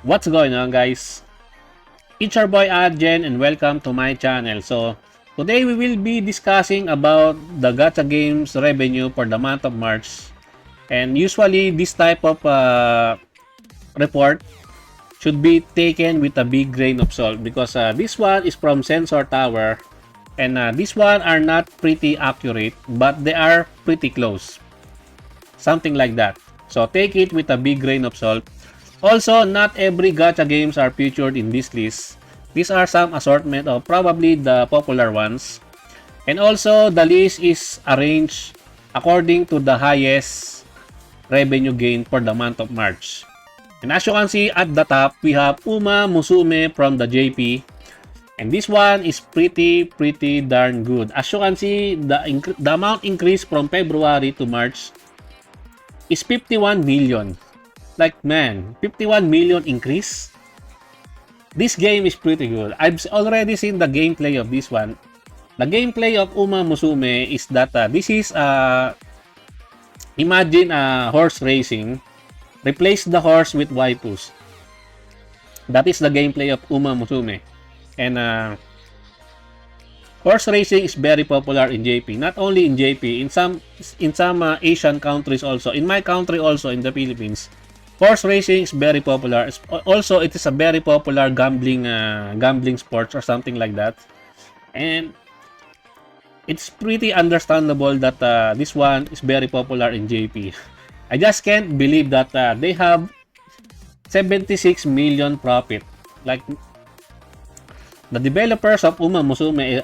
What's going on, guys? It's your boy Adjen and welcome to my channel. So today we will be discussing about the Gacha games revenue for the month of March. And usually this type of report should be taken with a big grain of salt because this one is from Sensor Tower, and this one are not pretty accurate, but they are pretty close. Something like that. So take it with a big grain of salt. Also, not every gacha games are featured in this list. These are some assortment of probably the popular ones. And also, the list is arranged according to the highest revenue gain for the month of March. And as you can see at the top, we have Uma Musume from the JP. And this one is pretty darn good. As you can see, the amount increase from February to March is 51 million. Like, man, 51 million increase? This game is pretty good. I've already seen the gameplay of this one. The gameplay of Uma Musume is that this is, imagine horse racing. Replace the horse with waifus. That is the gameplay of Uma Musume. And horse racing is very popular in JP. Not only in JP, in some Asian countries also. In my country also, in the Philippines, horse racing is very popular. Also, it is a very popular gambling sports or something like that. And it's pretty understandable that this one is very popular in JP. I just can't believe that they have 76 million profit. Like, the developers of Uma Musume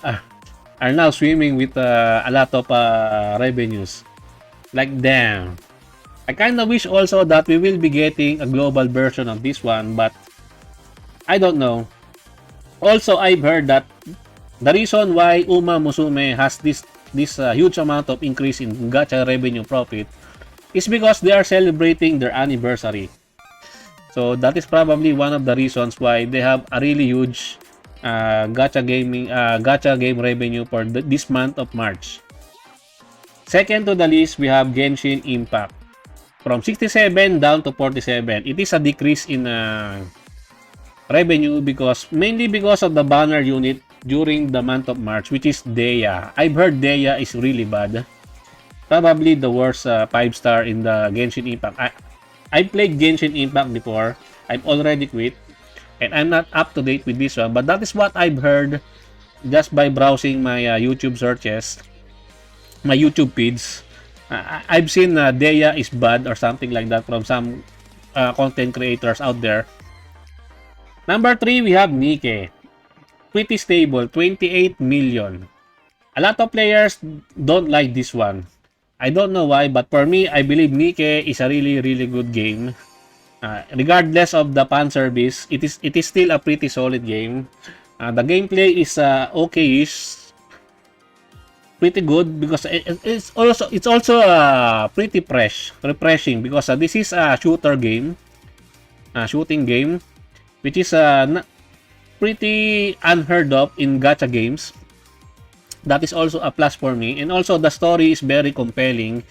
are now swimming with a lot of revenues. Like, damn. I kind of wish also that we will be getting a global version of this one, but I don't know. Also, I've heard that the reason why Uma Musume has this huge amount of increase in gacha revenue profit is because they are celebrating their anniversary. So that is probably one of the reasons why they have a really huge gacha game revenue for this month of March. Second to the list, we have Genshin Impact. From 67 down to 47. It is a decrease in revenue mainly because of the banner unit during the month of March, which is Deya. I've heard Deya is really bad. Probably the worst 5-star in the Genshin Impact. I played Genshin Impact before. I've already quit. And I'm not up to date with this one. But that is what I've heard just by browsing my YouTube searches. My YouTube feeds. I've seen Deya is bad or something like that from some content creators out there. Number 3, we have Nike. Pretty stable, 28 million. A lot of players don't like this one. I don't know why, but for me, I believe Nike is a really good game. Regardless of the fan service, it is still a pretty solid game. The gameplay is okay-ish. Pretty good because it's also pretty refreshing because this is a shooting game, which is pretty unheard of in gacha games. That is also a plus for me, and also the story is very compelling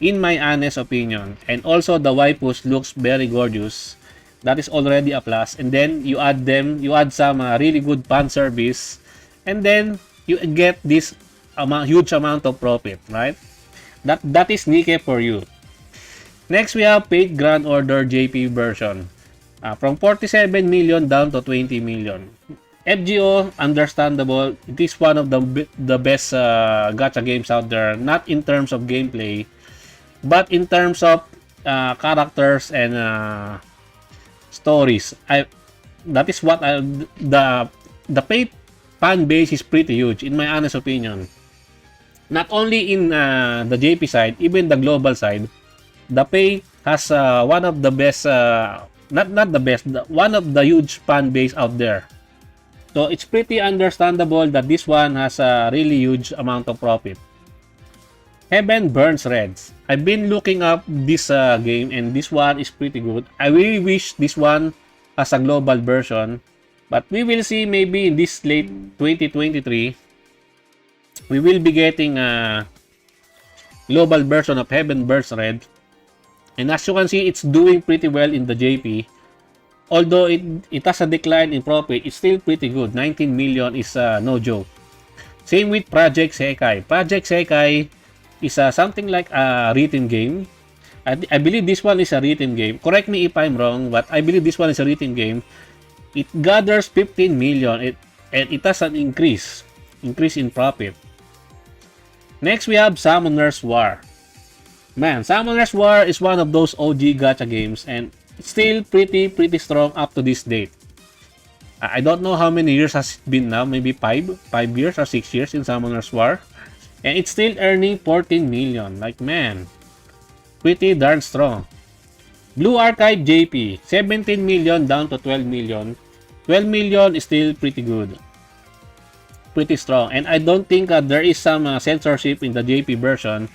in my honest opinion, and also the waifus looks very gorgeous. That is already a plus, and then you add some really good fan service, and then you get this huge amount of profit, right? That is Nike for you. Next, we have Fate Grand Order JP version. From 47 million down to 20 million. FGO, understandable. It is one of the best gacha games out there. Not in terms of gameplay, but in terms of characters and stories. That is what the Fate fan base is pretty huge, in my honest opinion. Not only in the JP side, even the global side, the Pay has one of the best, not the best, one of the huge fan base out there. So it's pretty understandable that this one has a really huge amount of profit. Heaven Burns Reds. I've been looking up this game, and this one is pretty good. I really wish this one has a global version, but we will see maybe in this late 2023. We will be getting a global version of Heaven Burns Red. And as you can see, it's doing pretty well in the JP. although it has a decline in profit, it's still pretty good. 19 million is no joke. Same with Project Sekai. Project Sekai is something like a rhythm game. I believe this one is a rhythm game. Correct me if I'm wrong, but I believe this one is a rhythm game. It gathers 15 million and it has an increase in profit. Next, we have Summoner's War. Man, Summoner's War is one of those OG gacha games and it's still pretty strong up to this date. I don't know how many years has it been now, maybe 5 years or 6 years in Summoner's War. And it's still earning 14 million. Like, man, pretty darn strong. Blue Archive JP, 17 million down to 12 million. 12 million is still pretty good. Pretty strong. And I don't think there is some censorship in the JP version.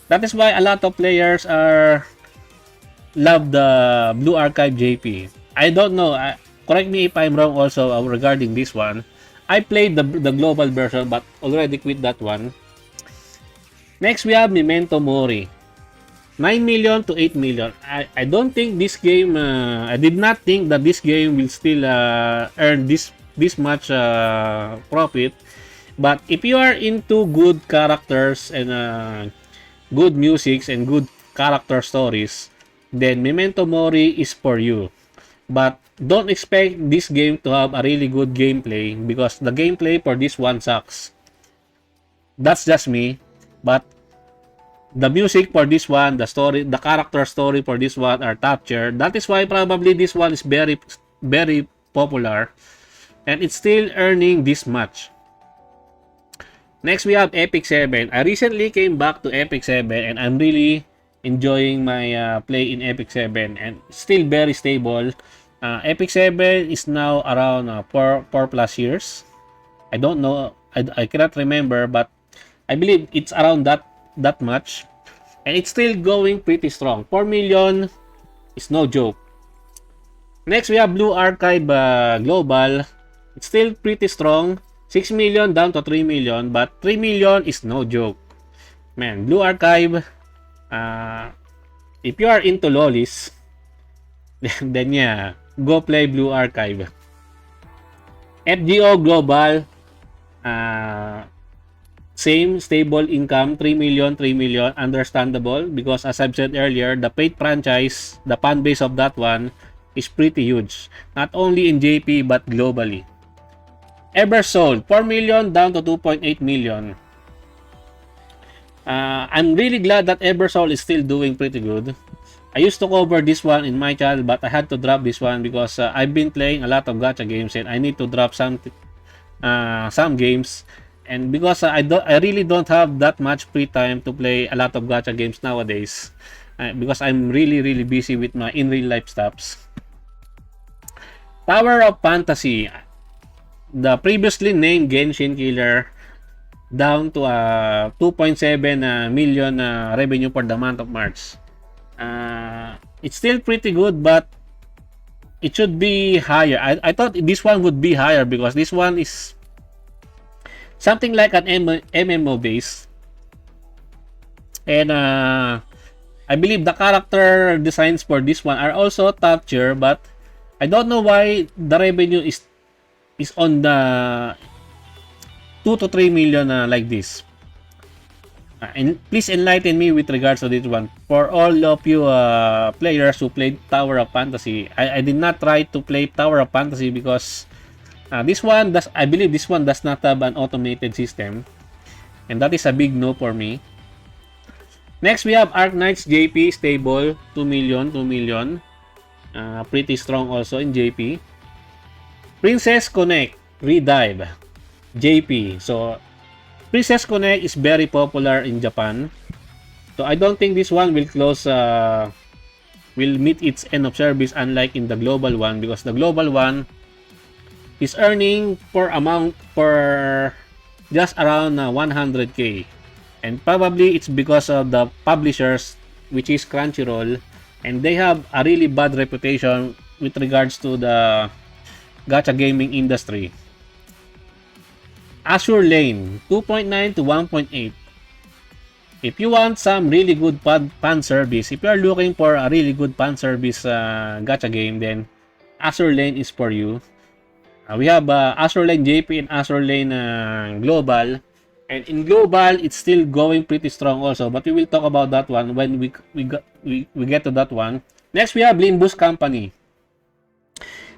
That is why a lot of players love the Blue Archive JP. I don't know. Correct me if I'm wrong also regarding this one. I played the global version but already quit that one. Next, we have Memento Mori. 9 million to 8 million. I don't think this game, I did not think that this game will still earn this much profit. But if you are into good characters and good musics and good character stories, then Memento Mori is for you. But don't expect this game to have a really good gameplay because the gameplay for this one sucks. That's just me. But the music for this one, the story, the character story for this one are top tier. That is why probably this one is very popular and it's still earning this much. Next, we have Epic 7. I recently came back to Epic 7 and I'm really enjoying my play in Epic 7 and still very stable. Epic 7 is now around 4 plus years. I don't know, I cannot remember, but I believe it's around that much. And it's still going pretty strong. 4 million is no joke. Next, we have Blue Archive Global. It's still pretty strong. 6 million down to 3 million, but 3 million is no joke. Man, Blue Archive, if you are into lolis, then yeah, go play Blue Archive. FGO Global, same stable income, 3 million, understandable because as I've said earlier, the paid franchise, the fan base of that one is pretty huge, not only in JP but globally. Eversoul, 4 million down to 2.8 million. I'm really glad that Eversoul is still doing pretty good. I used to cover this one in my channel but I had to drop this one because I've been playing a lot of gacha games and I need to drop some games. And because I really don't have that much free time to play a lot of gacha games nowadays because I'm really busy with my in real life stuffs. Tower of Fantasy, the previously named Genshin Killer, down to 2.7 million revenue for the month of March. It's still pretty good, but it should be higher. I thought this one would be higher because this one is something like an MMO base. And I believe the character designs for this one are also top tier, but I don't know why the revenue is on the 2 to 3 million like this. And please enlighten me with regards to this one. For all of you players who played Tower of Fantasy, I did not try to play Tower of Fantasy because this one I believe this one does not have an automated system, and that is a big no for me. Next, we have Arknights JP stable, 2 million. Pretty strong also in JP. Princess Connect Redive JP. So Princess Connect is very popular in Japan. So I don't think this one will will meet its end of service unlike in the global one because the global one is earning for just around 100k. And probably it's because of the publishers, which is Crunchyroll, and they have a really bad reputation with regards to the gacha gaming industry. Azure Lane, 2.9 to 1.8. If you want some really good fan service, if you are looking for a really good fan service gacha game, then Azur Lane is for you. We have Azur Lane JP and Azur Lane Global. And in Global, it's still going pretty strong also. But we will talk about that one when we get to that one. Next, we have Limbus Company.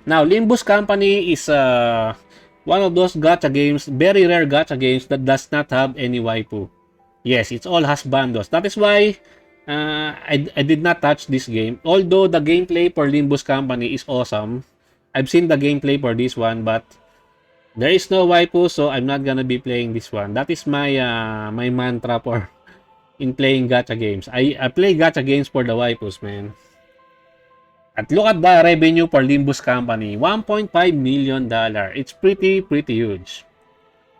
Now, Limbus Company is one of those gacha games, very rare gacha games that does not have any waifu. Yes, it's all has bandos. That is why I did not touch this game. Although the gameplay for Limbus Company is awesome. I've seen the gameplay for this one, but there is no waifu, so I'm not gonna be playing this one. That is my my mantra for in playing gacha games. I play gacha games for the waifus, man. At look at the revenue for Limbus Company, $1.5 million. It's pretty huge.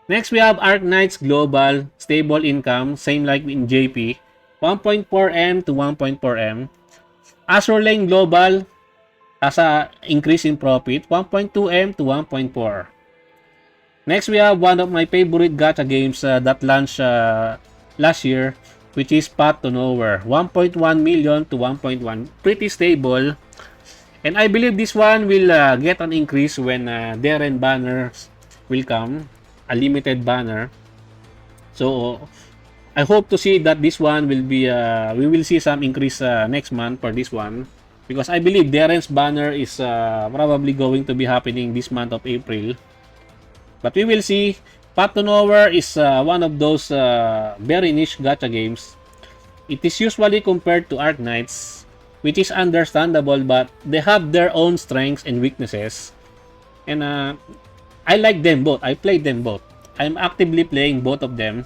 Next, we have Arknights Global, stable income, same like in JP, 1.4M to 1.4M. Azur Lane Global has a increase in profit, 1.2M to 1.4. Next, we have one of my favorite gacha games that launched last year, which is Path to Nowhere, 1.1 million to 1.1. Pretty stable. And I believe this one will get an increase when Darren banners will come, a limited banner. So I hope to see that this one will be, we will see some increase next month for this one. Because I believe Darren's banner is probably going to be happening this month of April. But we will see. Path to Nowhere is one of those very niche gacha games. It is usually compared to Arknights, which is understandable, but they have their own strengths and weaknesses. And I like them both. I played them both. I'm actively playing both of them.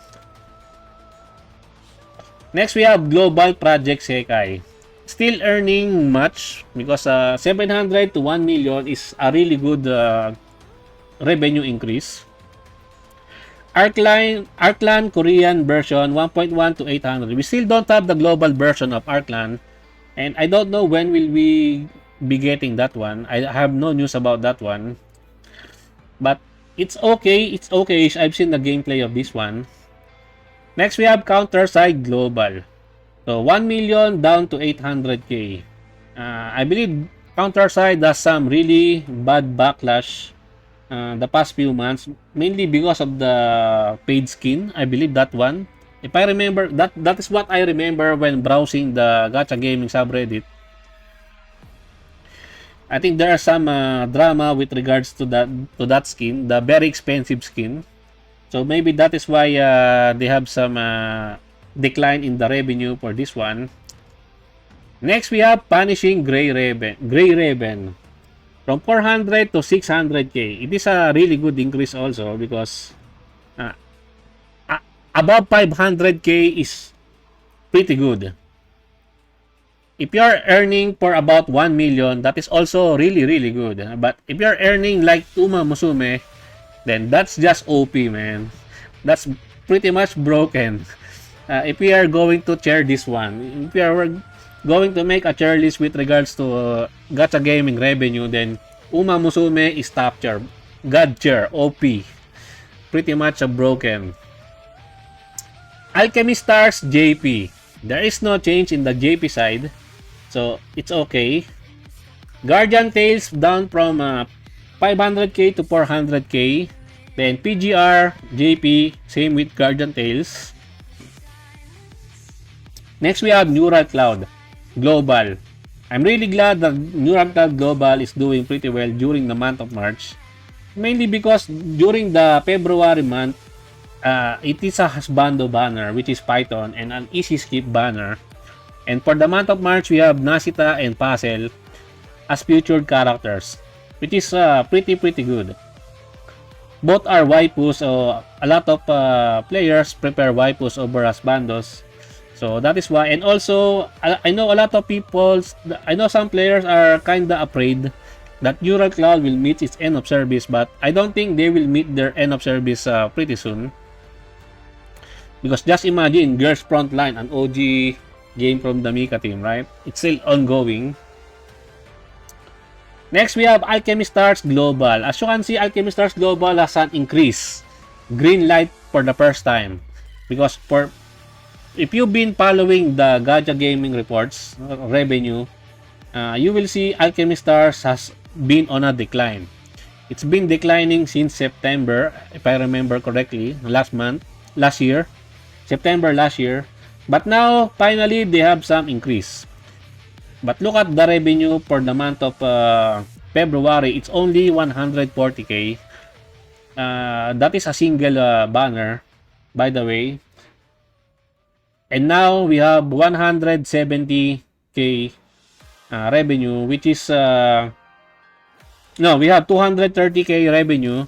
Next, we have Global Project Sekai. Still earning much because 700 to 1 million is a really good revenue increase. Arklan Korean version 1.1 to 800. We still don't have the global version of Arklan. And I don't know when will we be getting that one. I have no news about that one. But it's okay. It's okay. I've seen the gameplay of this one. Next, we have Counterside Global. So 1 million down to 800k. I believe Counterside does some really bad backlash the past few months. Mainly because of the paid skin. I believe that one. If I remember, that is what I remember when browsing the Gacha Gaming subreddit. I think there are some drama with regards to that skin, the very expensive skin. So maybe that is why they have some decline in the revenue for this one. Next, we have Punishing Grey Raven. From 400 to 600k. It is a really good increase also because above 500k is pretty good. If you are earning for about 1 million, that is also really good. But if you are earning like Uma Musume, then that's just OP, man. That's pretty much broken. If we are going to share this one, if we are going to make a tier list with regards to Gacha Gaming revenue, then Uma Musume is top tier. God tier, OP. Pretty much broken. Alchemy Stars JP. There is no change in the JP side. So, it's okay. Guardian Tales down from 500k to 400k. Then PGR, JP, same with Guardian Tales. Next, we have Neural Cloud Global. I'm really glad that Neural Cloud Global is doing pretty well during the month of March. Mainly because during the February month, it is a Hasbando banner, which is Python, and an easy skip banner. And for the month of March, we have Nasita and Puzzle as featured characters, which is pretty good. Both are waifus, so a lot of players prepare waifus over Hasbandos. So that is why. And also, I know a lot of people, I know some players are kinda afraid that Neural Cloud will meet its end of service, but I don't think they will meet their end of service pretty soon. Because just imagine, Girls Frontline, an OG game from the Mika team, right? It's still ongoing. Next, we have Alchemy Stars Global. As you can see, Alchemy Stars Global has an increase. Green light for the first time. Because if you've been following the Gacha Gaming reports, revenue, you will see Alchemy Stars has been on a decline. It's been declining since September, if I remember correctly, last year, September last year. But now, finally, they have some increase. But look at the revenue for the month of February. It's only 140k. That is a single banner, by the way. And now we have 170k revenue, which is no, we have 230k revenue,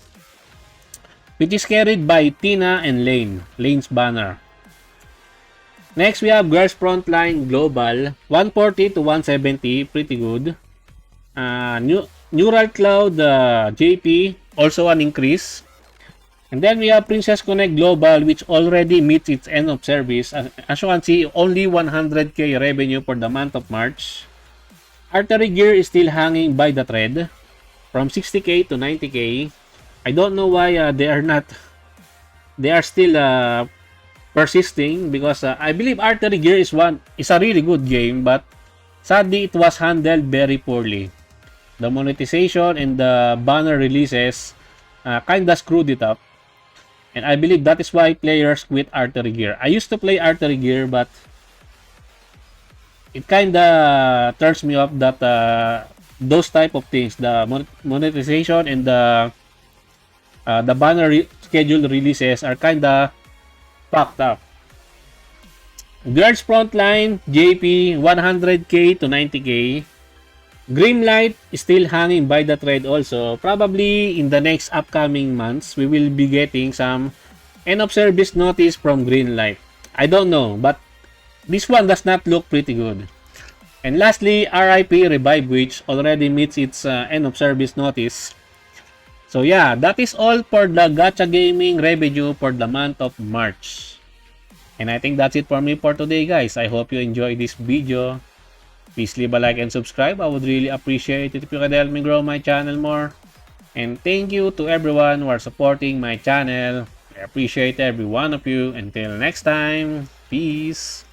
which is carried by Tina and Lane's banner. Next, we have Girls Frontline Global, 140 to 170, pretty good. Neural Cloud JP, also an increase. And then we have Princess Connect Global, which already meets its end of service. As you can see, only 100k revenue for the month of March. Artery Gear is still hanging by the thread from 60k to 90k. I don't know why they are still persisting, because I believe Artery Gear is a really good game, but sadly it was handled very poorly. The monetization and the banner releases kinda screwed it up. And I believe that is why players quit Artery Gear. I used to play Artery Gear, but it kinda turns me off that those type of things, the monetization and the banner schedule releases are kinda fucked up. Girls Frontline JP 100k to 90k. Grimlight is still hanging by the thread also. Probably in the next upcoming months, we will be getting some end of service notice from Greenlight. I don't know, but this one does not look pretty good. And lastly, RIP Revive Witch already meets its end of service notice. So yeah, that is all for the Gacha Gaming revenue for the month of March. And I think that's it for me for today, guys. I hope you enjoyed this video. Please leave a like and subscribe. I would really appreciate it if you could help me grow my channel more. And thank you to everyone who are supporting my channel. I appreciate every one of you. Until next time, peace.